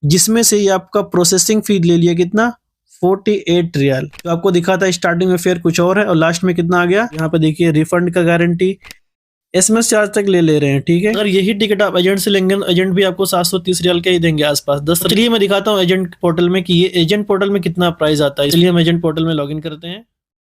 जिसमें से ये आपका प्रोसेसिंग फी ले लिया कितना 48 रियाल। तो आपको दिखा था स्टार्टिंग में फेयर कुछ और है और लास्ट में कितना आ गया, यहाँ पे देखिए रिफंड का गारंटी, एसएमएस चार्ज तक ले रहे हैं। ठीक है, अगर यही टिकट आप एजेंट से लेंगे, एजेंट भी आपको 730 रियाल का ही देंगे आसपास 10। चलिए मैं दिखाता हूँ एजेंट पोर्टल में कि ये एजेंट पोर्टल में कितना प्राइस आता है। चलिए हम एजेंट पोर्टल में लॉगिन करते हैं।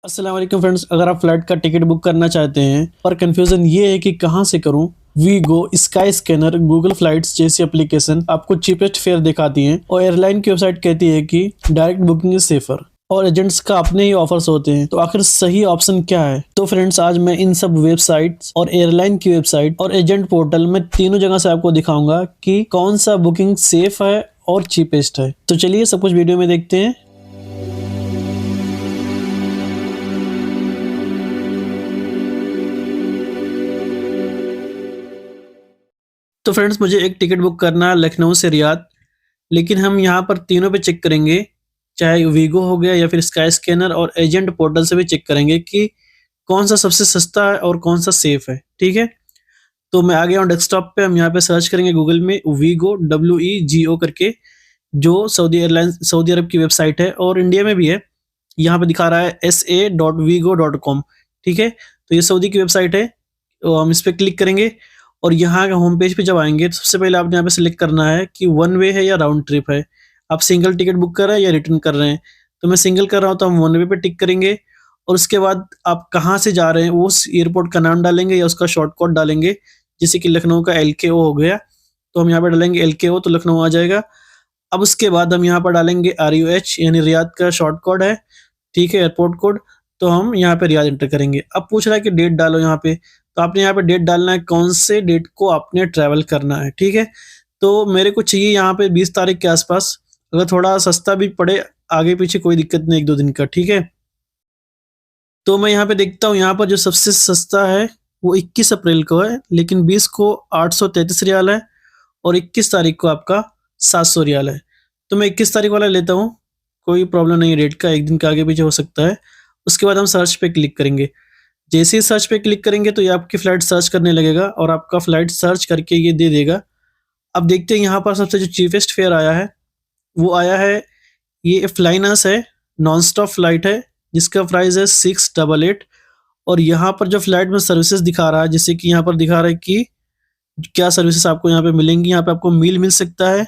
अस्सलाम वालेकुम फ्रेंड्स, अगर आप फ्लाइट का टिकट बुक करना चाहते हैं पर कंफ्यूजन ये है कि कहाँ से करूं, Wego, Skyscanner, Google Flights जैसी एप्लीकेशन आपको चीपेस्ट फेयर दिखाती हैं और एयरलाइन की वेबसाइट कहती है कि डायरेक्ट बुकिंग इज सेफर और एजेंट्स का अपने ही ऑफर्स होते हैं। तो आखिर सही ऑप्शन क्या है? तो फ्रेंड्स आज मैं इन सब वेबसाइट्स और एयरलाइन की वेबसाइट और एजेंट पोर्टल में तीनों जगह से आपको दिखाऊंगा कि कौन सा बुकिंग सेफ है और चीपेस्ट है। तो चलिए सब कुछ वीडियो में देखते हैं। तो फ्रेंड्स मुझे एक टिकट बुक करना है लखनऊ से रियाद, लेकिन हम यहाँ पर तीनों पे चेक करेंगे, चाहे वीगो हो गया या फिर स्काई स्कैनर और एजेंट पोर्टल से भी चेक करेंगे कि कौन सा सबसे सस्ता है और कौन सा सेफ है। ठीक है, तो मैं आ गया हूँ डेस्कटॉप पे। हम यहाँ पे सर्च करेंगे गूगल में वीगो WEGO करके, जो सऊदी अरब की वेबसाइट है और इंडिया में भी है। यहाँ पे दिखा रहा है sa.vigo.com। ठीक है, तो ये सऊदी की वेबसाइट है, तो हम इस पर क्लिक करेंगे और यहाँ का होम पेज पे जब आएंगे तो सबसे पहले आपने यहाँ पे सिलेक्ट करना है कि वन वे है या राउंड ट्रिप है, आप सिंगल टिकट बुक कर रहे हैं या रिटर्न कर रहे हैं। तो मैं सिंगल कर रहा हूँ तो हम वन वे पे टिक करेंगे और उसके बाद आप कहाँ से जा रहे हैं वो उस एयरपोर्ट का नाम डालेंगे या उसका शॉर्ट कोड डालेंगे, जैसे कि लखनऊ का LKO हो गया, तो हम यहाँ पे डालेंगे LKO तो लखनऊ आ जाएगा। अब उसके बाद हम यहाँ पर डालेंगे RUH यानी रियाद का शॉर्ट कोड है। ठीक है, एयरपोर्ट कोड, तो हम यहाँ पे रियाद एंटर करेंगे। अब पूछ रहा है कि डेट डालो यहाँ पे, तो आपने यहाँ पे डेट डालना है, कौन से डेट को आपने ट्रैवल करना है। ठीक है, तो मेरे को चाहिए यहाँ पे 20 तारीख के आसपास, अगर थोड़ा सस्ता भी पड़े आगे पीछे कोई दिक्कत नहीं, 1-2 दिन का। ठीक है, तो मैं यहाँ पे देखता हूँ, यहाँ पर जो सबसे सस्ता है वो 21 अप्रैल को है, लेकिन 20 को 833 रियाल है और 21 तारीख को आपका 700 रियाल है। तो मैं 21 तारीख वाला लेता हूँ, कोई प्रॉब्लम नहीं है रेट का, एक दिन का आगे पीछे हो सकता है। उसके बाद हम सर्च पे क्लिक करेंगे। जैसे ही सर्च पे क्लिक करेंगे तो ये आपकी फ्लाइट सर्च करने लगेगा और आपका फ्लाइट सर्च करके ये दे देगा। अब देखते हैं यहाँ पर सबसे जो चीपेस्ट फेयर आया है वो आया है, ये फ्लाइनस है, नॉन स्टॉप फ्लाइट है, जिसका प्राइस है 688। और यहाँ पर जो फ्लाइट में सर्विसेज दिखा रहा है, जैसे कि यहाँ पर दिखा रहा है कि क्या सर्विसेज आपको यहाँ पे मिलेंगी। यहाँ पे आपको मील मिल सकता है,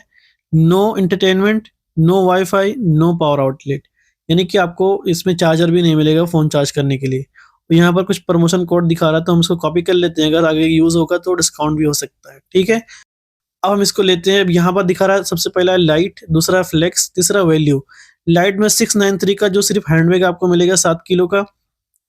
no entertainment, no wifi, no power outlet, यानी कि आपको इसमें चार्जर भी नहीं मिलेगा फ़ोन चार्ज करने के लिए। तो यहाँ पर कुछ प्रमोशन कोड दिखा रहा है तो हम उसको कॉपी कर लेते हैं, अगर आगे यूज़ होगा तो डिस्काउंट भी हो सकता है। ठीक है, अब हम इसको लेते हैं। अब यहाँ पर दिखा रहा है सबसे पहला है लाइट, दूसरा फ्लेक्स, तीसरा वैल्यू। लाइट में 693 का जो सिर्फ हैंडबैग आपको मिलेगा 7 किलो का,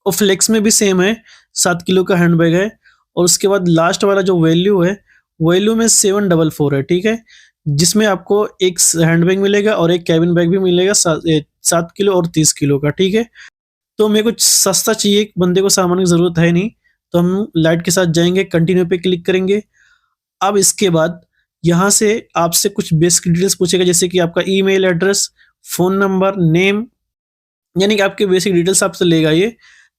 और फ्लेक्स में भी सेम है, 7 किलो का हैंडबैग है। और उसके बाद लास्ट वाला जो वैल्यू है, वैल्यू में 744 है। ठीक है, जिसमें आपको एक हैंडबैग मिलेगा और एक कैबिन बैग भी मिलेगा 7 किलो और 30 किलो का। ठीक है, तो मेरे कुछ सस्ता चाहिए, बंदे को सामान की ज़रूरत है नहीं, तो हम लाइट के साथ जाएंगे, कंटिन्यू पे क्लिक करेंगे। अब इसके बाद यहाँ से आपसे कुछ बेसिक डिटेल्स पूछेगा, जैसे कि आपका email address, phone number, name, यानी कि आपके बेसिक डिटेल्स आपसे लेगा ये।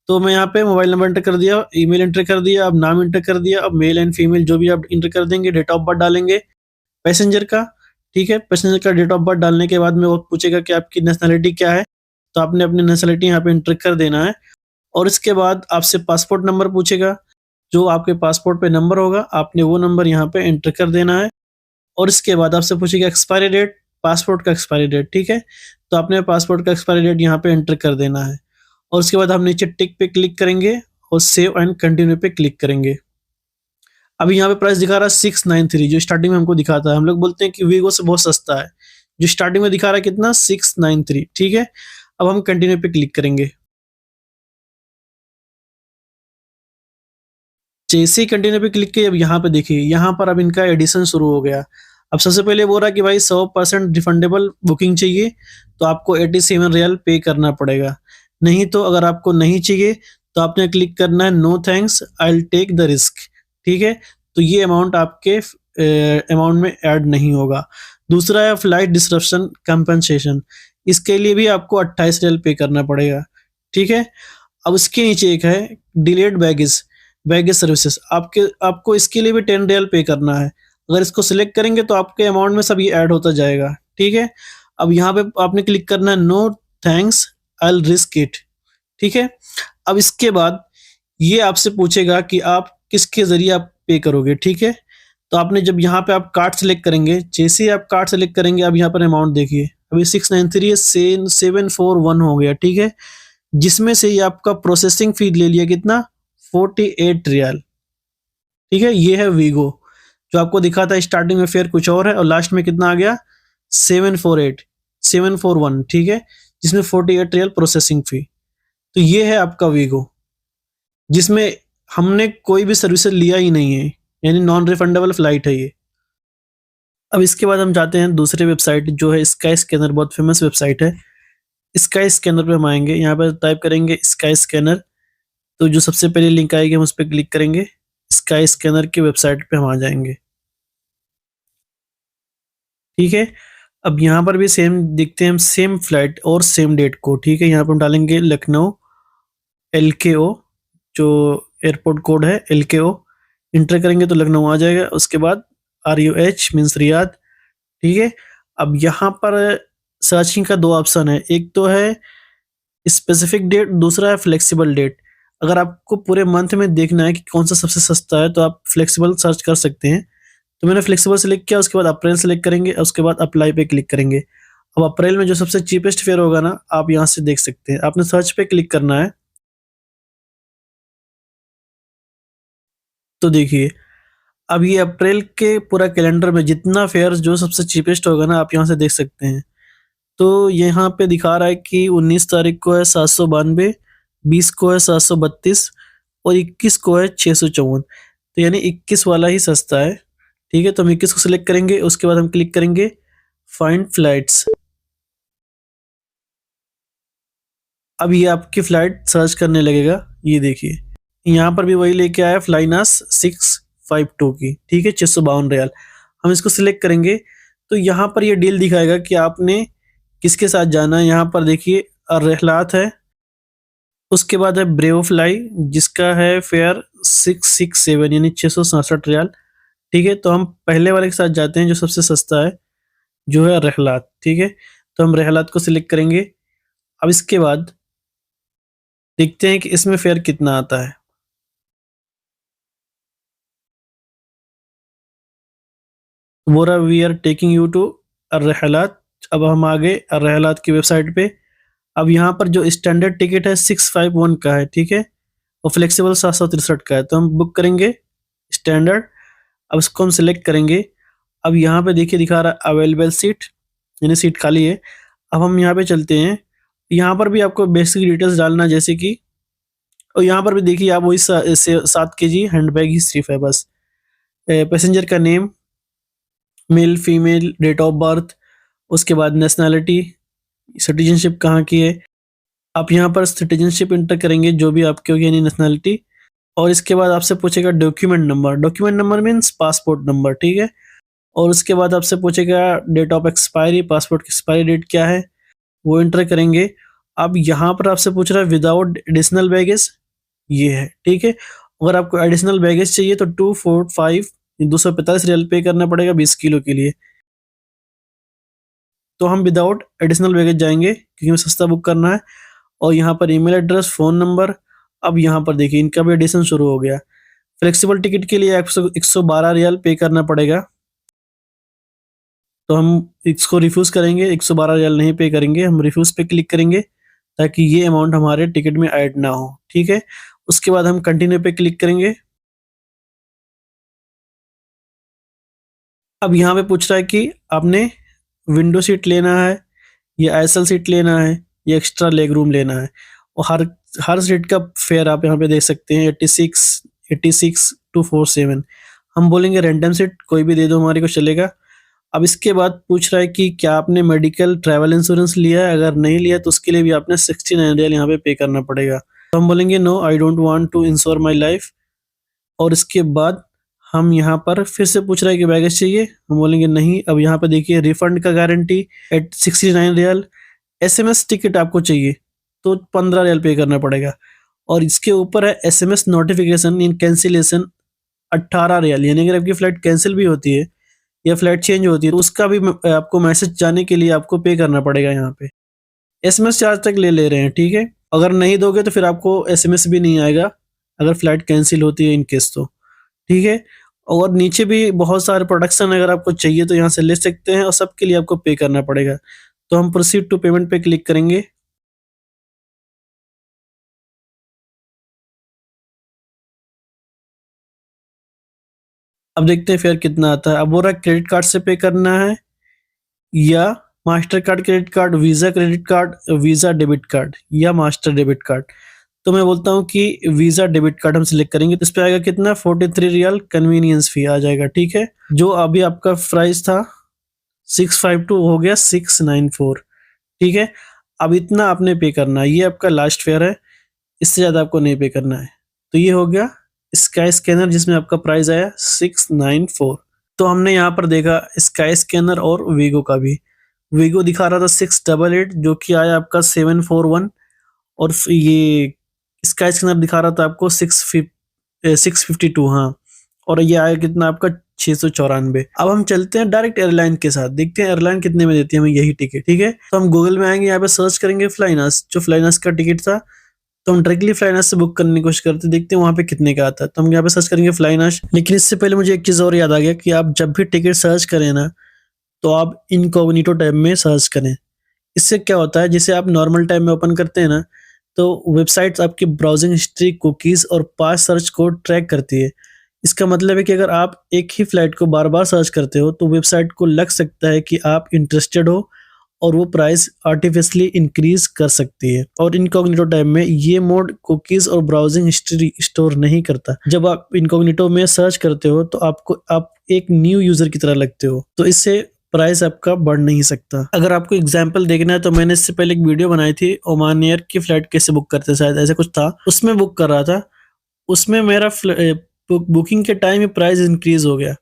तो मैं यहाँ पे मोबाइल नंबर एंटर कर दिया, ईमेल एंटर कर दिया, अब नाम एंटर कर दिया, अब मेल एंड फीमेल जो भी आप एंटर कर देंगे, डेट ऑफ बर्थ डालेंगे पैसेंजर का। ठीक है, पैसेंजर का डेट ऑफ बर्थ डालने के बाद में वो पूछेगा कि आपकी नेशनैलिटी क्या है, तो आपने अपनी नेशनैलिटी यहाँ पे एंटर कर देना है। और इसके बाद आपसे पासपोर्ट नंबर पूछेगा, जो आपके पासपोर्ट पे नंबर होगा आपने वो नंबर यहाँ पे एंटर कर देना है। और इसके बाद आपसे पूछेगा एक्सपायरी डेट, पासपोर्ट का एक्सपायरी डेट। ठीक है, तो आपने पासपोर्ट का एक्सपायरी डेट यहाँ पे एंटर कर देना है। और उसके बाद हम नीचे टिक पे क्लिक करेंगे और सेव एंड कंटिन्यू पे क्लिक करेंगे। अभी यहाँ पे प्राइस दिखा रहा है 693, जो स्टार्टिंग में हमको दिखाता है। हम लोग बोलते हैं कि वीगो से बहुत सस्ता है, जो स्टार्टिंग में दिखा रहा है कितना 693। ठीक है, अब हम कंटिन्यू पे क्लिक करेंगे। जैसे ही कंटिन्यू पे क्लिक किए, अब यहाँ पे देखिए, यहाँ पर अब इनका एडिशन शुरू हो गया। अब सबसे पहले बोल रहा है कि भाई 100% रिफंडेबल बुकिंग चाहिए तो आपको 87 रियल पे करना पड़ेगा, नहीं तो अगर आपको नहीं चाहिए तो आपने क्लिक करना है no thanks, I will take the risk. ठीक है, तो ये अमाउंट आपके अमाउंट में ऐड नहीं होगा। दूसरा है फ्लाइट डिसरप्शन कंपनसेशन, इसके लिए भी आपको 28 रियल पे करना पड़ेगा। ठीक है, अब उसके नीचे एक है डिलेड बैगेज सर्विसेज, आपको इसके लिए भी 10 रियल पे करना है। अगर इसको सिलेक्ट करेंगे तो आपके अमाउंट में सब ये ऐड होता जाएगा, ठीक है। अब यहाँ पे आपने क्लिक करना है no thanks I will risk it, ठीक है। अब इसके बाद ये आपसे पूछेगा कि आप किसके ज़रिए आप पे करोगे, ठीक है। तो आपने जब यहाँ पे आप कार्ड सेलेक्ट करेंगे, जैसे ही आप कार्ड सेलेक्ट करेंगे, अब यहाँ पर अमाउंट देखिए, अभी 693 है, 741 हो गया, ठीक है। जिसमें से ये आपका प्रोसेसिंग फी ले लिया कितना, 48 रियाल, ठीक है। ये है वीगो, जो आपको दिखा था स्टार्टिंग में फेयर कुछ और है और लास्ट में कितना आ गया 741, ठीक है, जिसमें 48 रियल प्रोसेसिंग फी। तो ये है आपका वीगो, जिसमें हमने कोई भी सर्विसेज लिया ही नहीं है, यानी नॉन रिफंडेबल फ्लाइट है ये। अब इसके बाद हम जाते हैं दूसरे वेबसाइट जो है स्काई स्कैनर, बहुत फेमस वेबसाइट है। स्काई स्कैनर पे हम आएंगे, यहाँ पर टाइप करेंगे स्काई स्कैनर, तो जो सबसे पहले लिंक आएगी हम उस पर क्लिक करेंगे, स्काई स्कैनर की वेबसाइट पे हम आ जाएंगे, ठीक है। अब यहाँ पर भी सेम दिखते हैं हम, सेम फ्लाइट और सेम डेट को, ठीक है। यहाँ पर हम डालेंगे लखनऊ LKO, जो एयरपोर्ट कोड है LKO, इंटर करेंगे तो लखनऊ आ जाएगा। उसके बाद RUH मीन्स रियाद, ठीक है। अब यहाँ पर सर्चिंग का दो ऑप्शन है, एक तो है स्पेसिफिक डेट, दूसरा है फ्लेक्सिबल डेट। अगर आपको पूरे मंथ में देखना है कि कौन सा सबसे सस्ता है तो आप फ्लेक्सिबल सर्च कर सकते हैं। तो मैंने फ्लेक्सिबल सेलेक्ट किया, उसके बाद अप्रैल सेलेक्ट करेंगे, उसके बाद अप्लाई पे क्लिक करेंगे। अब अप्रैल में जो सबसे चीपेस्ट फेयर होगा ना, आप यहाँ से देख सकते हैं। आपने सर्च पे क्लिक करना है, तो देखिए अब ये अप्रैल के पूरा कैलेंडर में जितना फेयर जो सबसे चीपेस्ट होगा ना, आप यहाँ से देख सकते हैं। तो यहाँ पे दिखा रहा है कि 19 तारीख को है 792, 20 को है 732 और 21 को है 654। तो यानी 21 वाला ही सस्ता है, ठीक है। तो हम 21 को सिलेक्ट करेंगे, उसके बाद हम क्लिक करेंगे फाइंड फ्लाइट्स। अब ये आपकी फ्लाइट सर्च करने लगेगा, ये देखिए यहाँ पर भी वही लेके आया फ्लाइनास 652 की, ठीक है, 652 रियाल। हम इसको सिलेक्ट करेंगे तो यहाँ पर ये डील दिखाएगा कि आपने किसके साथ जाना है। यहाँ पर देखिए रहलात है, उसके बाद है ब्रेव फ्लाई जिसका है फेयर 667 यानी 667 रियाल, ठीक है। तो हम पहले वाले के साथ जाते हैं जो सबसे सस्ता है, जो है रहलात, ठीक है। तो हम रहलात को सिलेक्ट करेंगे। अब इसके बाद देखते हैं कि इसमें फेयर कितना आता है। बोरा we are taking you to रहलात। अब हम आ गए रहलात की वेबसाइट पे। अब यहाँ पर जो स्टैंडर्ड टिकट है 651 का है, ठीक है, और फ्लेक्सिबल 763 का है। तो हम बुक करेंगे स्टैंडर्ड। अब इसको हम सिलेक्ट करेंगे। अब यहाँ पे देखिए दिखा रहा है अवेलेबल सीट, यानी सीट खाली है। अब हम यहाँ पे चलते हैं, यहाँ पर भी आपको बेसिक डिटेल्स डालना है, जैसे कि, और यहाँ पर भी देखिए आप वही 7 kg हैंड बैग ही सिर्फ है बस। पैसेंजर का name, male female, date of birth, उसके बाद नेशनैलिटी, सिटीजनशिप कहाँ की है। आप यहाँ पर सिटीजनशिप इंटर करेंगे जो भी आपकी होगी, यानी नेशनैलिटी। और इसके बाद आपसे पूछेगा document number, document number means passport number, ठीक है। और उसके बाद आपसे पूछेगा डेट ऑफ एक्सपायरी, पासपोर्ट की एक्सपायरी डेट क्या है, वो इंटर करेंगे। अब यहाँ पर आपसे पूछ रहा है विदाउट एडिशनल बैगेज, ये है, ठीक है। अगर आपको एडिशनल बैगेज चाहिए तो 245 रियल पे करना पड़ेगा 20 किलो के लिए। तो हम विदाउट एडिशनल बैगेज जाएंगे क्योंकि हमें सस्ता बुक करना है। और यहाँ पर ईमेल एड्रेस, फ़ोन नंबर। अब यहाँ पर देखिए इनका भी एडिशन शुरू हो गया। फ्लेक्सिबल टिकट के लिए 112 रियल पे करना पड़ेगा, तो हम इसको रिफ्यूज़ करेंगे, 112 रियल नहीं पे करेंगे, हम रिफ्यूज़ पे क्लिक करेंगे ताकि ये अमाउंट हमारे टिकट में ऐड ना हो, ठीक है। उसके बाद हम कंटिन्यू पे क्लिक करेंगे। अब यहाँ पे पूछ रहा है कि आपने विंडो सीट लेना है या आईएसएल सीट लेना है या एक्स्ट्रा लेग रूम लेना है। और हर सीट का फेयर आप यहाँ पे देख सकते हैं 86 टू 47। हम बोलेंगे रैंडम सीट कोई भी दे दो, हमारे को चलेगा। अब इसके बाद पूछ रहा है कि क्या आपने मेडिकल ट्रैवल इंश्योरेंस लिया है, अगर नहीं लिया तो उसके लिए भी आपने 69 रियल यहाँ पे करना पड़ेगा। तो हम बोलेंगे no I don't want to insure my life. और इसके बाद हम यहाँ पर फिर से पूछ रहा है कि बैगेज चाहिए, हम बोलेंगे नहीं। अब यहाँ पे देखिए रिफंड का guarantee at 69 real. SMS ticket आपको चाहिए तो 15 रियल पे करना पड़ेगा। और इसके ऊपर है एसएमएस नोटिफिकेशन इन कैंसिलेशन 18 रियल, यानी अगर आपकी फ्लाइट कैंसिल भी होती है या फ्लाइट चेंज होती है तो उसका भी आपको मैसेज जाने के लिए आपको पे करना पड़ेगा यहाँ पे। एसएमएस चार्ज तक ले रहे हैं, ठीक है। अगर नहीं दोगे तो फिर आपको एसएमएस भी नहीं आएगा अगर फ्लाइट कैंसिल होती है इन केस तो, ठीक है। और नीचे भी बहुत सारे प्रोडक्शन अगर आपको चाहिए तो यहाँ से ले सकते हैं और सबके लिए आपको पे करना पड़ेगा। तो हम प्रोसीड टू पेमेंट पे क्लिक करेंगे। अब देखते हैं फेयर कितना आता है। अब बोल रहा है क्रेडिट कार्ड से पे करना है या master card credit card, visa credit card, visa debit card या मास्टर डेबिट कार्ड। तो मैं बोलता हूँ कि वीजा डेबिट कार्ड हम सिलेक्ट करेंगे तो इस पे आएगा कितना 43 रियल कन्वीनियंस फी आ जाएगा, ठीक है। जो अभी आपका प्राइस था 652 हो गया 694, ठीक है। अब इतना आपने पे करना है, ये आपका लास्ट फेयर है, इससे ज्यादा आपको नहीं पे करना है। तो ये हो गया स्काई स्कैनर जिसमें आपका प्राइस आया 694। तो हमने यहाँ पर देखा स्काई स्कैनर और वीगो का भी। वीगो दिखा रहा था 688 जो कि आया आपका 741, और ये स्काई स्कैनर दिखा रहा था आपको 652, हाँ। और ये आया कितना आपका 694। अब हम चलते हैं डायरेक्ट एयरलाइन के साथ, देखते हैं एयरलाइन कितने में देती है हमें यही टिकट, ठीक है। तो हम गूगल में आएंगे, यहाँ पे सर्च करेंगे फ्लाइनास, जो फ्लाइनास का टिकट था तो हम डायरेक्टली फ्लाइनास से बुक करने की कोशिश करते, देखते हैं वहां पे कितने का आता है। तो हम यहाँ पे सर्च करेंगे फ्लाइनास। लेकिन इससे पहले मुझे एक चीज और याद आ गया कि आप जब भी टिकट सर्च करें ना तो आप इनकॉग्निटो टैब में सर्च करें। इससे क्या होता है, जैसे आप नॉर्मल टाइम में ओपन करते हैं ना तो वेबसाइट्स आपकी ब्राउजिंग हिस्ट्री, कुकीज और पास सर्च को ट्रैक करती है। इसका मतलब है कि अगर आप एक ही फ्लाइट को बार बार सर्च करते हो तो वेबसाइट को लग सकता है कि आप इंटरेस्टेड हो और वो प्राइस आर्टिफिशियली इंक्रीज कर सकती है। और इनकॉग्निटो टैब में ये मोड कुकीज और ब्राउजिंग हिस्ट्री स्टोर नहीं करता। जब आप इनकॉग्निटो में सर्च करते हो तो आप एक न्यू यूजर की तरह लगते हो, तो इससे प्राइस आपका बढ़ नहीं सकता। अगर आपको एग्जांपल देखना है तो मैंने इससे पहले एक वीडियो बनाई थी ओमान एयर की फ्लाइट कैसे बुक करते हैं, शायद ऐसा कुछ था, उसमें बुक कर रहा था। उसमें मेरा बुकिंग के टाइम ही प्राइस इंक्रीज हो गया।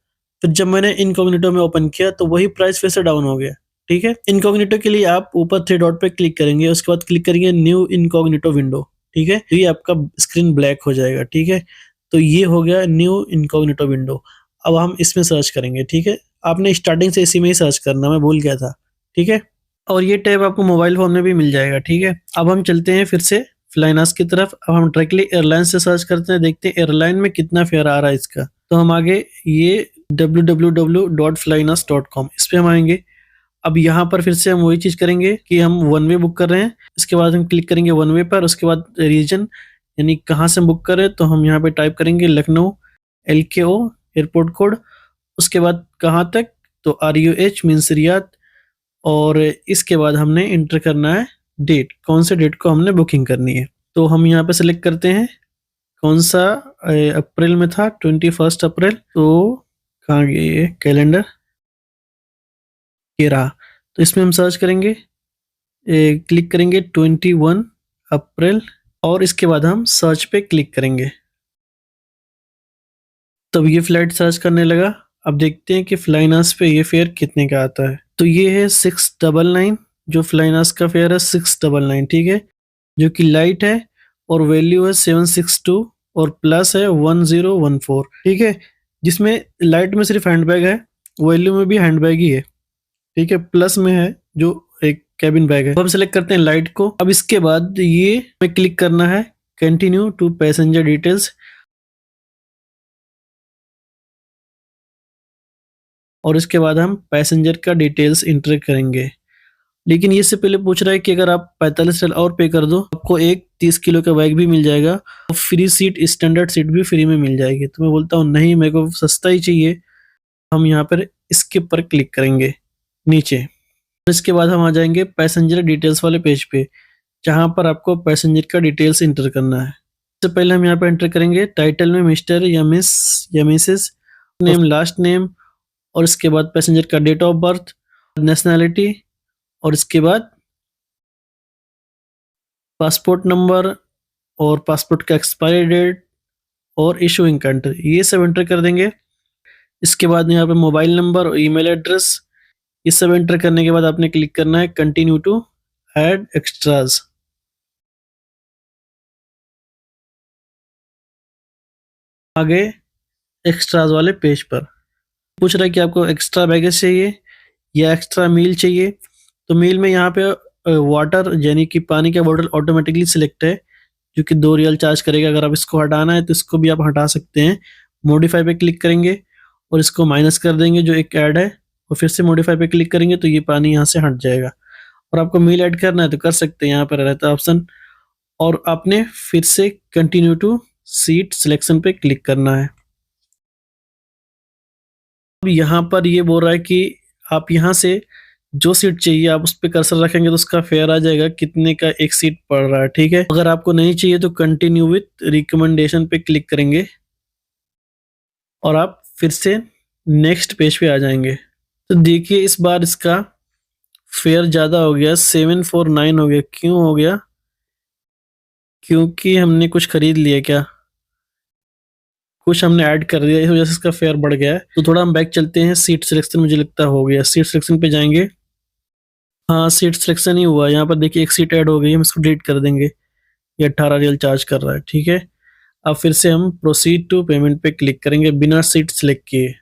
फिर जब मैंने इनकॉग्निटो में ओपन किया तो वही प्राइस फिर से डाउन हो गया, ठीक है। इनकॉग्निटो के लिए आप ऊपर थ्री डॉट पे क्लिक करेंगे, उसके बाद क्लिक करेंगे न्यू इनकॉग्निटो विंडो, ठीक है। तो ये आपका स्क्रीन ब्लैक हो जाएगा, ठीक है। तो ये हो गया न्यू इनकॉग्निटो विंडो। अब हम इसमें सर्च करेंगे, ठीक है। आपने स्टार्टिंग से इसी में ही सर्च करना, मैं भूल गया था, ठीक है। और ये टैब आपको मोबाइल फोन में भी मिल जाएगा, ठीक है। अब हम चलते हैं फिर से फ्लाइनास की तरफ। अब हम डायरेक्टली एयरलाइन से सर्च करते हैं, देखते हैं एयरलाइन में कितना फेयर आ रहा है इसका। तो हम आगे ये www.flynas.com इस पे हम आएंगे। अब यहाँ पर फिर से हम वही चीज करेंगे कि हम वन वे बुक कर रहे हैं। इसके बाद हम क्लिक करेंगे वन वे पर, उसके बाद रीजन यानी कहाँ से हम बुक कर रहे हैं तो हम यहाँ पे टाइप करेंगे लखनऊ LKO एयरपोर्ट कोड। उसके बाद कहाँ तक, तो RUH मीन्स रियाद। और इसके बाद हमने इंटर करना है डेट, कौन से डेट को हमने बुकिंग करनी है। तो हम यहाँ पे सेलेक्ट करते हैं कौन सा, अप्रैल में था 21 अप्रैल। तो कहाँ गया ये कैलेंडर, ये रहा। तो इसमें हम सर्च करेंगे, क्लिक करेंगे 21 अप्रैल और इसके बाद हम सर्च पे क्लिक करेंगे। तब ये फ्लाइट सर्च करने लगा। अब देखते हैं कि फ्लाइनास पे ये फेयर कितने का आता है। तो ये है 699, जो फ्लाइनास का फेयर है 699, ठीक है। जो कि लाइट है और वैल्यू है 762 और प्लस है 1014, ठीक है। जिसमें लाइट में सिर्फ हैंडबैग है, वैल्यू में भी हैंडबैग ही है, ठीक है। प्लस में है जो एक कैबिन बैग है। अब हम सेलेक्ट करते हैं लाइट को। अब इसके बाद ये में क्लिक करना है कंटिन्यू टू पैसेंजर डिटेल्स और इसके बाद हम पैसेंजर का डिटेल्स इंटर करेंगे। लेकिन ये से पहले पूछ रहा है कि अगर आप 45 रियल और पे कर दो आपको एक 30 किलो का बैग भी मिल जाएगा और फ्री सीट, स्टैंडर्ड सीट भी फ्री में मिल जाएगी। तो मैं बोलता हूँ नहीं, मेरे को सस्ता ही चाहिए। हम यहाँ पर इसके पर क्लिक करेंगे नीचे। इसके बाद हम आ जाएंगे पैसेंजर डिटेल्स वाले पेज पे, जहाँ पर आपको पैसेंजर का डिटेल्स इंटर करना है। सबसे पहले हम यहाँ पे एंटर करेंगे टाइटल में मिस्टर या मिस या मिसेस, नेम, लास्ट नेम, और इसके बाद पैसेंजर का डेट ऑफ बर्थ, नेशनैलिटी, और इसके बाद पासपोर्ट नंबर और पासपोर्ट का एक्सपायरी डेट और इशूइंग कंट्री, ये सब एंटर कर देंगे। इसके बाद यहाँ पे मोबाइल नंबर और ईमेल एड्रेस, ये सब एंटर करने के बाद आपने क्लिक करना है कंटिन्यू टू ऐड एक्स्ट्राज। आगे एक्स्ट्राज वाले पेज पर पूछ रहा है कि आपको एक्स्ट्रा बैगेज चाहिए या एक्स्ट्रा मील चाहिए। तो मील में यहाँ पे वाटर यानी कि पानी का बॉटल ऑटोमेटिकली सिलेक्ट है, जो कि 2 रियल चार्ज करेगा। अगर आप इसको हटाना है तो इसको भी आप हटा सकते हैं। मॉडिफाई पे क्लिक करेंगे और इसको माइनस कर देंगे जो एक ऐड है, और फिर से मॉडिफाई पे क्लिक करेंगे तो ये पानी यहाँ से हट जाएगा। और आपको मील ऐड करना है तो कर सकते हैं, यहाँ पर रहता है ऑप्शन। और आपने फिर से कंटिन्यू टू सीट सिलेक्शन पे क्लिक करना है। अब यहाँ पर ये बोल रहा है कि आप यहाँ से जो सीट चाहिए आप उस पे कर्सर रखेंगे तो उसका फेयर आ जाएगा कितने का एक सीट पड़ रहा है, ठीक है। अगर आपको नहीं चाहिए तो कंटिन्यू विथ रिकमेंडेशन पे क्लिक करेंगे और आप फिर से नेक्स्ट पेज पे आ जाएंगे। तो देखिए इस बार इसका फेयर ज़्यादा हो गया, 749 हो गया। क्यों हो गया? क्योंकि हमने कुछ खरीद लिया क्या? कुछ हमने ऐड कर दिया, इस वजह से इसका फेयर बढ़ गया है। तो थोड़ा हम बैक चलते हैं। सीट सिलेक्शन मुझे लगता हो गया, सीट सिलेक्शन पे जाएंगे। हाँ, सीट सिलेक्शन ही हुआ। यहाँ पर देखिए एक सीट ऐड हो गई, हम इसको डिलीट कर देंगे। ये 18 रियल चार्ज कर रहा है, ठीक है। अब फिर से हम प्रोसीड टू पेमेंट पे क्लिक करेंगे बिना सीट सिलेक्ट किए।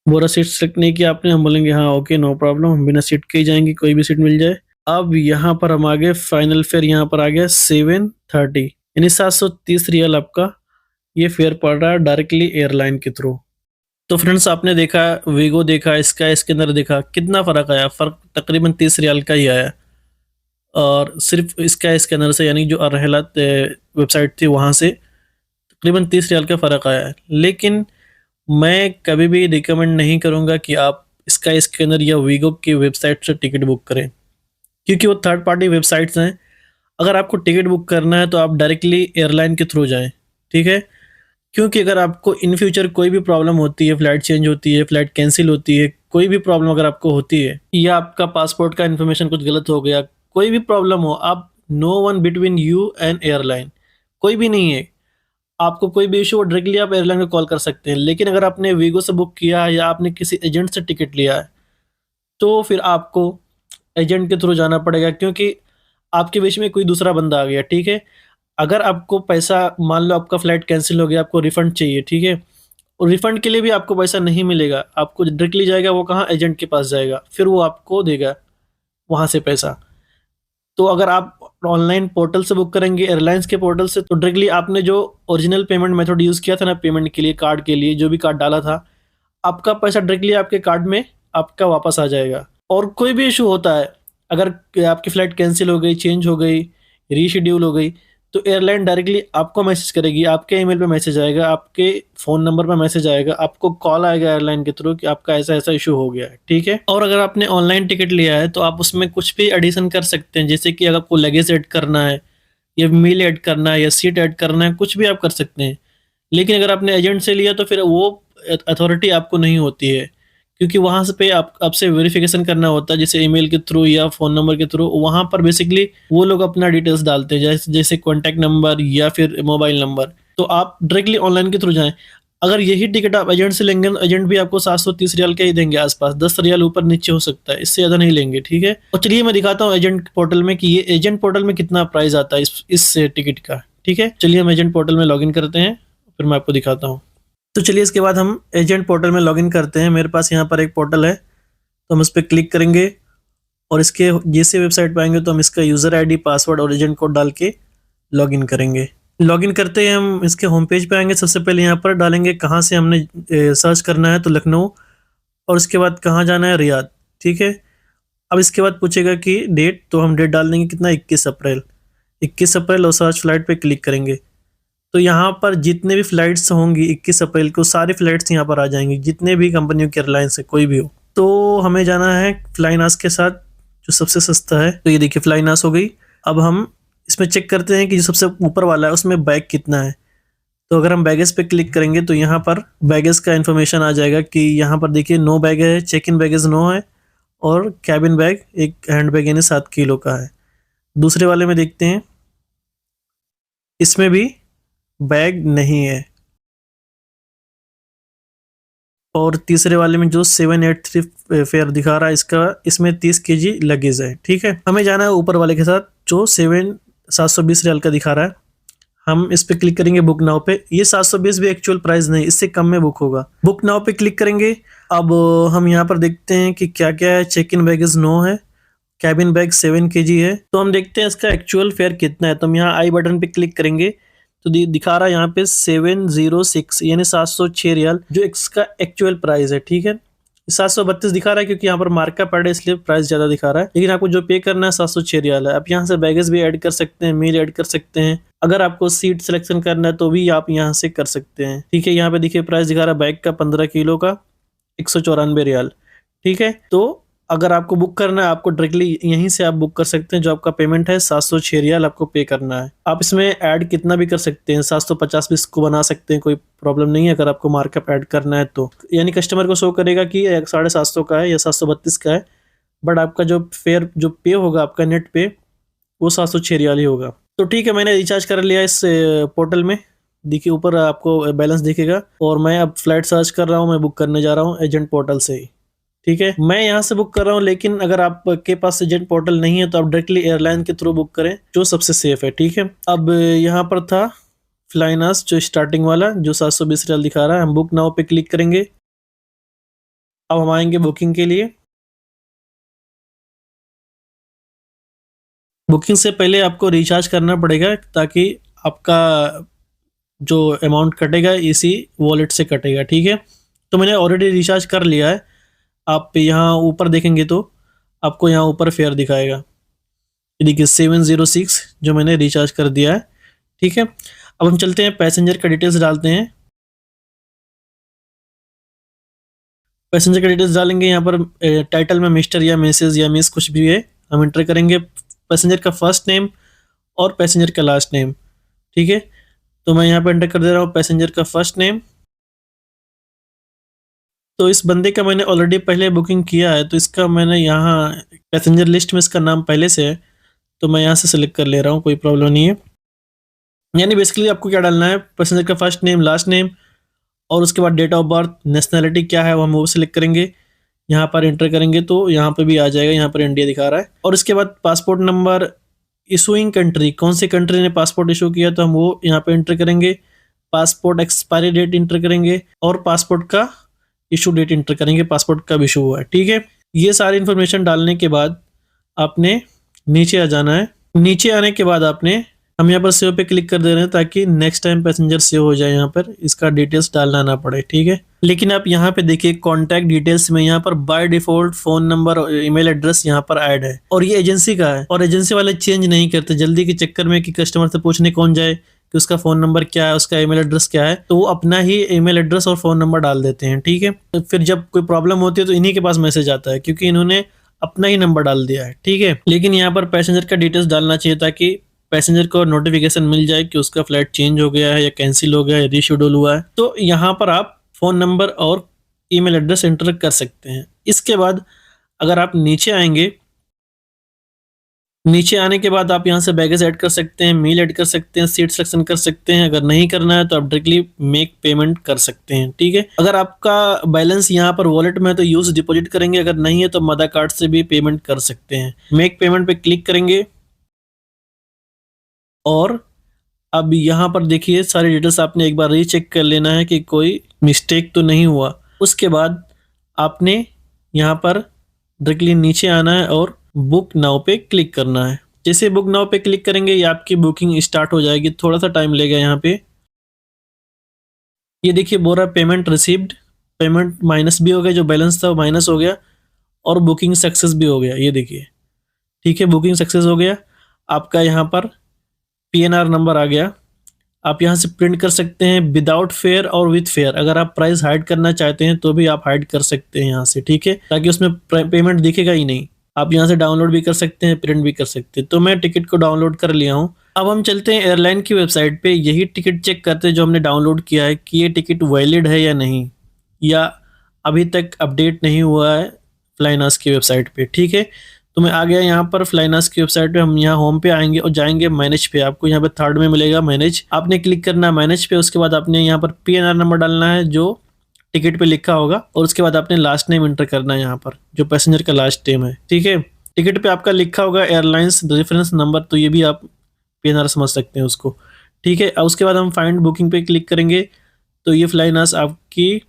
बोरा सीट सेलेक्ट नहीं किया आपने, हम बोलेंगे हाँ ओके नो प्रॉब्लम, हम बिना सीट के ही जाएंगे, कोई भी सीट मिल जाए। अब यहाँ पर हम आ गए फाइनल फेयर, यहाँ पर आ गया 730 यानी 730 रियल आपका ये फेयर पड़ रहा है डायरेक्टली एयरलाइन के थ्रू। तो फ्रेंड्स आपने देखा, वीगो देखा, स्काई स्कैनर देखा, कितना फ़र्क आया? फ़र्क तकरीबन 30 रियल का ही आया। और सिर्फ स्काई स्कैनर से यानी जो अरहला वेबसाइट थी वहाँ से तकरीबन 30 रियल का फ़र्क आया है। लेकिन मैं कभी भी रिकमेंड नहीं करूँगा कि आप स्काई स्कैनर या वीगो की वेबसाइट से टिकट बुक करें, क्योंकि वो थर्ड पार्टी वेबसाइट्स हैं। अगर आपको टिकट बुक करना है तो आप डायरेक्टली एयरलाइन के थ्रू जाएं, ठीक है। क्योंकि अगर आपको इन फ्यूचर कोई भी प्रॉब्लम होती है, फ़्लाइट चेंज होती है, फ़्लाइट कैंसिल होती है, कोई भी प्रॉब्लम अगर आपको होती है या आपका पासपोर्ट का इन्फॉर्मेशन कुछ गलत हो गया, कोई भी प्रॉब्लम हो, आप no one between you and airline, कोई भी नहीं है। आपको कोई भी इशू हो डायरेक्टली आप एयरलाइन को कॉल कर सकते हैं। लेकिन अगर आपने वीगो से बुक किया है या आपने किसी एजेंट से टिकट लिया है तो फिर आपको एजेंट के थ्रू जाना पड़ेगा, क्योंकि आपके बीच में कोई दूसरा बंदा आ गया, ठीक है। अगर आपको पैसा, मान लो आपका फ़्लाइट कैंसिल हो गया, आपको रिफ़ंड चाहिए, ठीक है। और रिफ़ंड के लिए भी आपको पैसा नहीं मिलेगा, आपको डायरेक्टली जाएगा वो कहाँ? एजेंट के पास जाएगा, फिर वो आपको देगा वहाँ से पैसा। तो अगर आप ऑनलाइन पोर्टल से बुक करेंगे, एयरलाइंस के पोर्टल से, तो डायरेक्टली आपने जो ओरिजिनल पेमेंट मेथड यूज़ किया था ना पेमेंट के लिए, कार्ड के लिए जो भी कार्ड डाला था, आपका पैसा डायरेक्टली आपके कार्ड में आपका वापस आ जाएगा। और कोई भी इशू होता है, अगर आपकी फ़्लाइट कैंसिल हो गई, चेंज हो गई, रीशेड्यूल हो गई, तो एयरलाइन डायरेक्टली आपको मैसेज करेगी, आपके ईमेल पे मैसेज आएगा, आपके फ़ोन नंबर पे मैसेज आएगा, आपको कॉल आएगा एयरलाइन के थ्रू कि आपका ऐसा-ऐसा इशू हो गया है, ठीक है। और अगर आपने ऑनलाइन टिकट लिया है तो आप उसमें कुछ भी एडिशन कर सकते हैं, जैसे कि अगर आपको लगेज ऐड करना है या मील ऐड करना है या सीट ऐड करना है, कुछ भी आप कर सकते हैं। लेकिन अगर आपने एजेंट से लिया तो फिर वो अथॉरिटी आपको नहीं होती है, क्योंकि वहाँ से पे आप आपसे वेरिफिकेशन करना होता है, जैसे ईमेल के थ्रू या फ़ोन नंबर के थ्रू। वहाँ पर बेसिकली वो लोग अपना डिटेल्स डालते हैं, जैसे कॉन्टैक्ट नंबर या फिर मोबाइल नंबर। तो आप डायरेक्टली ऑनलाइन के थ्रू जाएँ। अगर यही टिकट आप एजेंट से लेंगे तो एजेंट भी आपको 730 रियाल का ही देंगे आस-पास, 10 रियाल ऊपर नीचे हो सकता है, इससे ज़्यादा नहीं लेंगे, ठीक है। और चलिए मैं दिखाता हूँ एजेंट पोर्टल में कि ये एजेंट पोर्टल में कितना प्राइस आता है इस टिकट का, ठीक है। चलिए हम एजेंट पोर्टल में लॉगिन करते हैं, फिर मैं आपको दिखाता हूँ। तो चलिए इसके बाद हम एजेंट पोर्टल में लॉगिन करते हैं। मेरे पास यहाँ पर एक पोर्टल है, तो हम इस पर क्लिक करेंगे और इसके जैसे वेबसाइट पे आएंगे तो हम इसका यूज़र आईडी, पासवर्ड और एजेंट कोड डाल के लॉगिन करेंगे। लॉगिन करते ही हम इसके होम पेज पे आएंगे। सबसे पहले यहाँ पर डालेंगे कहाँ से हमने सर्च करना है, तो लखनऊ, और उसके बाद कहाँ जाना है, रियाद, ठीक है। अब इसके बाद पूछेगा कि डेट, तो हम डेट डाल देंगे कितना, 21 अप्रैल। 21 अप्रैल और सर्च फ्लाइट पे क्लिक करेंगे तो यहाँ पर जितने भी फ़्लाइट्स होंगी 21 अप्रैल को, सारी फ़्लाइट्स यहाँ पर आ जाएंगी, जितने भी कंपनियों की एयरलाइंस है, कोई भी हो। तो हमें जाना है फ्लाइनास के साथ, जो सबसे सस्ता है। तो ये देखिए फ्लाइनास हो गई। अब हम इसमें चेक करते हैं कि जो सबसे ऊपर वाला है उसमें बैग कितना है। तो अगर हम बैगेज पे क्लिक करेंगे तो यहाँ पर बैगेज का इन्फॉर्मेशन आ जाएगा कि यहाँ पर देखिए 9 बैग है, चेक इन बैगेज 9 है और कैबिन बैग एक हैंड बैग यानी 7 किलो का है। दूसरे वाले में देखते हैं, इसमें भी बैग नहीं है। और तीसरे वाले में जो 783 फेयर दिखा रहा है इसमें 30 केजी लगेज है, ठीक है। हमें जाना है ऊपर वाले के साथ जो 720 रियाल का दिखा रहा है। हम इस पे क्लिक करेंगे बुक नाउ पे। ये 720 भी एक्चुअल प्राइस नहीं, इससे कम में बुक होगा। बुक नाउ पे क्लिक करेंगे। अब हम यहाँ पर देखते हैं कि क्या क्या है। चेक इन बैगेज 9 है, कैबिन बैग 7 kg है। तो हम देखते हैं इसका एक्चुअल फेयर कितना है। तो हम यहाँ आई बटन पे क्लिक करेंगे तो दिखा रहा है यहाँ पे 706 यानी 706 रियाल, जो इसका एक्चुअल प्राइस है। ठीक है, 732 दिखा रहा है क्योंकि यहाँ पर मार्कअप ऐड है इसलिए प्राइस ज्यादा दिखा रहा है, लेकिन आपको जो पे करना है 706 रियाल है। आप यहाँ से बैगेज भी ऐड कर सकते हैं, मील ऐड कर सकते हैं। अगर आपको सीट सिलेक्शन करना है तो भी आप यहाँ से कर सकते हैं। ठीक है, यहाँ पे देखिए प्राइस दिखा रहा है बैग का 15 किलो का 194 रियाल। ठीक है, तो अगर आपको बुक करना है आपको डायरेक्टली यहीं से आप बुक कर सकते हैं। जो आपका पेमेंट है 706 रियाल आपको पे करना है। आप इसमें ऐड कितना भी कर सकते हैं, 750 भी इसको बना सकते हैं, कोई प्रॉब्लम नहीं है अगर आपको मार्कअप ऐड करना है तो। यानी कस्टमर को शो करेगा कि 750 का है या 732 का है, बट आपका जो फेयर जो पे होगा आपका नेट पे वो 706 रियाल ही होगा। तो ठीक है, मैंने रिचार्ज कर लिया इस पोर्टल में। देखिए ऊपर आपको बैलेंस दिखेगा और मैं अब फ्लाइट सर्च कर रहा हूँ, मैं बुक करने जा रहा हूँ एजेंट पोर्टल से ही। ठीक है, मैं यहाँ से बुक कर रहा हूँ, लेकिन अगर आपके पास एजेंट पोर्टल नहीं है तो आप डायरेक्टली एयरलाइन के थ्रू बुक करें, जो सबसे सेफ है। ठीक है, अब यहाँ पर था फ्लाइनास जो स्टार्टिंग वाला जो 720 रियाल दिखा रहा है। हम बुक नाउ पे क्लिक करेंगे। अब हम आएंगे बुकिंग के लिए। बुकिंग से पहले आपको रिचार्ज करना पड़ेगा ताकि आपका जो अमाउंट कटेगा इसी वॉलेट से कटेगा। ठीक है, तो मैंने ऑलरेडी रिचार्ज कर लिया है। आप यहाँ ऊपर देखेंगे तो आपको यहाँ ऊपर फेयर दिखाएगा, देखिए 706 जो मैंने रिचार्ज कर दिया है। ठीक है, अब हम चलते हैं पैसेंजर का डिटेल्स डालते हैं। पैसेंजर का डिटेल्स डालेंगे, यहाँ पर टाइटल में मिस्टर या मिसेज या मिस कुछ भी है हम इंटर करेंगे। पैसेंजर का फर्स्ट नेम और पैसेंजर का लास्ट नेम। ठीक है, तो मैं यहाँ पे एंटर कर दे रहा हूँ पैसेंजर का फर्स्ट नेम। तो इस बंदे का मैंने ऑलरेडी पहले बुकिंग किया है, तो इसका मैंने यहाँ पैसेंजर लिस्ट में इसका नाम पहले से है, तो मैं यहाँ से सिलेक्ट कर ले रहा हूँ, कोई प्रॉब्लम नहीं है। यानी बेसिकली आपको क्या डालना है, पैसेंजर का फर्स्ट नेम, लास्ट नेम और उसके बाद डेट ऑफ बर्थ, नेशनैलिटी क्या है वो हम वो सिलेक्ट करेंगे। यहाँ पर एंटर करेंगे तो यहाँ पे भी आ जाएगा, यहाँ पर इंडिया दिखा रहा है। और इसके बाद पासपोर्ट नंबर, इशूइंग कंट्री, कौन सी कंट्री ने पासपोर्ट इशू किया तो हम वो यहाँ पे एंटर करेंगे। पासपोर्ट एक्सपायरी डेट इंटर करेंगे और पासपोर्ट का इशू डेट इंटर करेंगे, पासपोर्ट कब इशू हुआ है। ठीक है, ये सारी इन्फॉर्मेशन डालने के बाद आपने नीचे आ जाना है। नीचे आने के बाद आपने हम यहाँ पर सेव पे क्लिक कर दे रहे हैं ताकि नेक्स्ट टाइम पैसेंजर सेव हो जाए, यहाँ पर इसका डिटेल्स डालना ना पड़े। ठीक है, लेकिन आप यहाँ पे देखिए कॉन्टैक्ट डिटेल्स में यहाँ पर बाय डिफॉल्ट फोन नंबर और ईमेल एड्रेस यहाँ पर ऐड है और ये एजेंसी का है और एजेंसी वाले चेंज नहीं करते जल्दी के चक्कर में कि कस्टमर से पूछने कौन जाए कि उसका फोन नंबर क्या है, उसका ईमेल एड्रेस क्या है, तो वो अपना ही ईमेल एड्रेस और फोन नंबर डाल देते हैं। ठीक है, तो फिर जब कोई प्रॉब्लम होती है तो इन्हीं के पास मैसेज आता है क्योंकि इन्होंने अपना ही नंबर डाल दिया है। ठीक है, लेकिन यहाँ पर पैसेंजर का डिटेल्स डालना चाहिए ताकि पैसेंजर को नोटिफिकेशन मिल जाए कि उसका फ्लाइट चेंज हो गया है या कैंसिल हो गया है, रीशेड्यूल हुआ है। तो यहाँ पर आप फोन नंबर और ईमेल एड्रेस एंटर कर सकते हैं। इसके बाद अगर आप नीचे आएंगे, नीचे आने के बाद आप यहाँ से बैगेज ऐड कर सकते हैं, मील ऐड कर सकते हैं, सीट सिलेक्शन कर सकते हैं। अगर नहीं करना है तो आप डायरेक्टली मेक पेमेंट कर सकते हैं। ठीक है, अगर आपका बैलेंस यहाँ पर वॉलेट में है तो यूज डिपॉजिट करेंगे, अगर नहीं है तो मदा कार्ड से भी पेमेंट कर सकते हैं। मेक पेमेंट पे क्लिक करेंगे और अब यहाँ पर देखिए सारी डिटेल्स आपने एक बार रीचेक कर लेना है कि कोई मिस्टेक तो नहीं हुआ। उसके बाद आपने यहाँ पर डायरेक्टली नीचे आना है और बुक नाउ पे क्लिक करना है। जैसे बुक नाउ पे क्लिक करेंगे ये आपकी बुकिंग स्टार्ट हो जाएगी। थोड़ा सा टाइम लेगा यहाँ पे। ये देखिए बोल रहा है पेमेंट रिसीव्ड, पेमेंट माइनस भी हो गया, जो बैलेंस था वो माइनस हो गया और बुकिंग सक्सेस भी हो गया। ये देखिए, ठीक है, बुकिंग सक्सेस हो गया। आपका यहाँ पर PNR नंबर आ गया। आप यहाँ से प्रिंट कर सकते हैं विदाउट फेयर और विथ फेयर। अगर आप प्राइस हाइड करना चाहते हैं तो भी आप हाइड कर सकते हैं यहाँ से। ठीक है, ताकि उसमें पेमेंट दिखेगा ही नहीं। आप यहाँ से डाउनलोड भी कर सकते हैं, प्रिंट भी कर सकते हैं। तो मैं टिकट को डाउनलोड कर लिया हूँ। अब हम चलते हैं एयरलाइन की वेबसाइट पे, यही टिकट चेक करते हैं जो हमने डाउनलोड किया है कि ये टिकट वैलिड है या नहीं, या अभी तक अपडेट नहीं हुआ है फ्लाइनास की वेबसाइट पे। ठीक है, तो मैं आ गया यहाँ पर फ्लाइनास की वेबसाइट पे। हम यहाँ होम पे आएंगे और जाएंगे मैनेज पे। आपको यहाँ पे थर्ड में मिलेगा मैनेज, आपने क्लिक करना है मैनेज पे। उसके बाद आपने यहाँ पर PNR नंबर डालना है जो टिकट पे लिखा होगा और उसके बाद आपने लास्ट नेम एंटर करना है यहाँ पर, जो पैसेंजर का लास्ट नेम है। ठीक है, टिकट पे आपका लिखा होगा एयरलाइंस रेफरेंस नंबर, तो ये भी आप PNR समझ सकते हैं उसको। ठीक है। अब उसके बाद हम फाइंड बुकिंग पे क्लिक करेंगे तो ये फ्लाइनास आपकी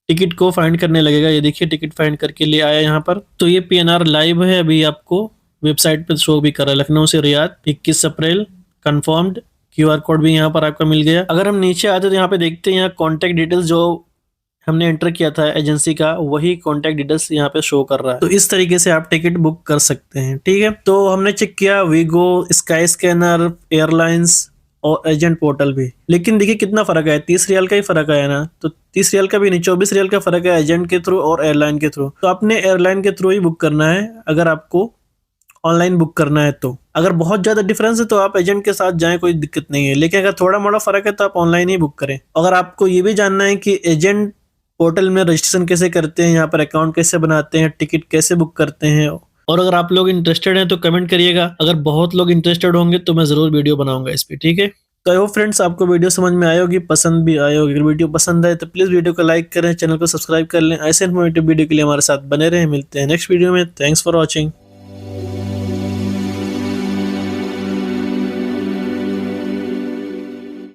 टिकट को फाइंड करने लगेगा। ये देखिए टिकट फाइंड करके ले आया यहाँ पर। तो ये पीएनआर लाइव है, अभी आपको वेबसाइट पे शो भी कर रहा है। लखनऊ से रियाद 21 अप्रैल कंफर्म्ड। क्यूआर कोड भी यहाँ पर आपका मिल गया। अगर हम नीचे आते तो यहाँ पे देखते हैं, यहाँ कॉन्टैक्ट डिटेल्स जो हमने एंटर किया था एजेंसी का, वही कॉन्टैक्ट डिटेल्स यहाँ पे शो कर रहा है। तो इस तरीके से आप टिकट बुक कर सकते हैं। ठीक है, तो हमने चेक किया वीगो, स्काई स्कैनर, एयरलाइंस और एजेंट पोर्टल भी। लेकिन देखिए कितना फर्क है, 30 रियाल का ही फर्क आया ना। तो 30 रियाल का भी नहीं, 24 रियाल का फर्क है एजेंट के थ्रू और एयरलाइन के थ्रू। तो आपने एयरलाइन के थ्रू ही बुक करना है अगर आपको ऑनलाइन बुक करना है। तो अगर बहुत ज्यादा डिफरेंस है तो आप एजेंट के साथ जाएं, कोई दिक्कत नहीं है। लेकिन अगर थोड़ा मोड़ा फर्क है तो आप ऑनलाइन ही बुक करें। अगर आपको ये भी जानना है कि एजेंट पोर्टल में रजिस्ट्रेशन कैसे करते हैं, यहाँ पर अकाउंट कैसे बनाते हैं, टिकट कैसे बुक करते हैं, और अगर आप लोग इंटरेस्टेड हैं तो कमेंट करिएगा। अगर बहुत लोग इंटरेस्टेड होंगे तो मैं जरूर वीडियो बनाऊंगा इस पे। ठीक है, तो आई होप फ्रेंड्स आपको वीडियो समझ में आई होगी, पसंद भी आई होगी। अगर वीडियो पसंद आए तो प्लीज वीडियो को लाइक करें, चैनल को सब्सक्राइब कर लें। ऐसे इन्फॉर्मेटिव वीडियो के लिए हमारे साथ बने रहें। मिलते हैं नेक्स्ट वीडियो में। Thanks for watching.